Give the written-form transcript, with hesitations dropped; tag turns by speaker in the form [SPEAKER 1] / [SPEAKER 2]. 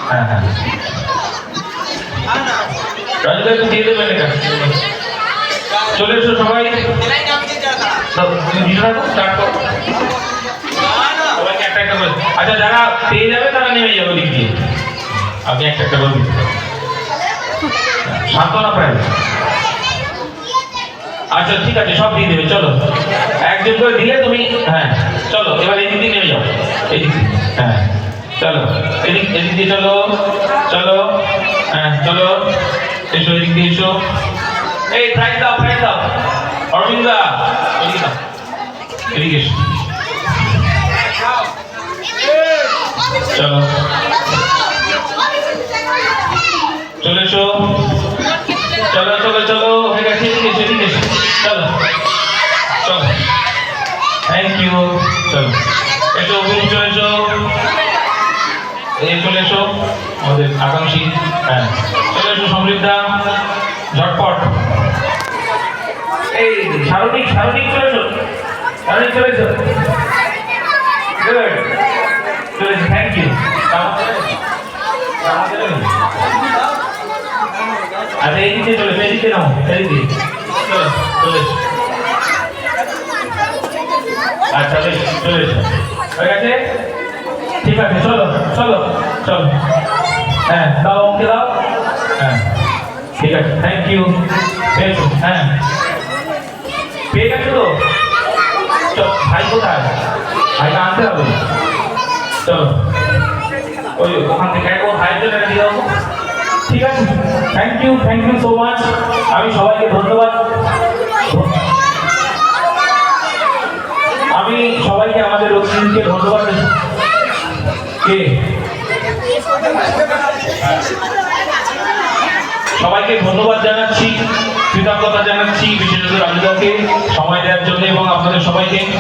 [SPEAKER 1] হ্যাঁ হ্যাঁ রাজুদা একটু দিয়ে দেবেন এটা। চলে এসো সবাই, স্টার্ট করো সবাইকে একটা একটা করে। আচ্ছা যারা পেয়ে যাবে তারা নেমে যাবে দিক দিয়ে, আপনি একটা একটা করে দিতে সান্ত্বনা প্রায়। আচ্ছা ঠিক আছে, সব দিয়ে দেবে। চলো একজন করে দিলে তুমি, হ্যাঁ চলো এবার এদিক দিয়ে নেমে যাও, এদিক দিয়ে, হ্যাঁ চলো এদিক এদিক দিয়ে চলো, চলো হ্যাঁ চলো এসো, এদিক দিয়ে এসো। এই প্রাইজ দাও, প্রাইজ দাও অরবিন্দা, এদিকে দাও, এদিকে এসো। চলো চলে এসো, চলো চলো চলো হয়ে গেছে, এদিকে এসো, এদিকে এসো, চলো চলো থ্যাংক ইউ। চলো এসো, চলে এসো, এই চলে এসো আমাদের আকাঙ্ক্ষী, হ্যাঁ চলে এসো সমৃদ্ধা, ঝটপট। এই শারদিক, শারদিক চলে এসো, শারদিক চলে এসো, গুড চলে এসো, থ্যাংক ইউ। আচ্ছা এইদিকে চলে এসো, এদিকে নাও, এদিকে চলো চলে এসো। আচ্ছা বেশ চলে এসো, হয়ে গেছে ঠিক আছে। চলো চলো চলো, হ্যাঁ দাও ওকে দাও, হ্যাঁ ঠিক আছে থ্যাংক ইউ। পেয়েছো? হ্যাঁ পেয়ে গেছো তো? চল ভাই কোথায়? ভাইকে আনতে হবে। চলো ওই ওখান থেকে একবার ভাইয়ের জন্য দিয়ে দাও। ঠিক আছে থ্যাংক ইউ সো মাচ। আমি সবাইকে ধন্যবাদ, আমি সবাইকে আমাদের অতিথিকে ধন্যবাদ কে সবাইকে ধন্যবাদ জানাচ্ছি, কৃতজ্ঞতা জানাচ্ছি, বিশেষত রাজুদাকে সময় দেওয়ার জন্য এবং আপনাদের সবাইকে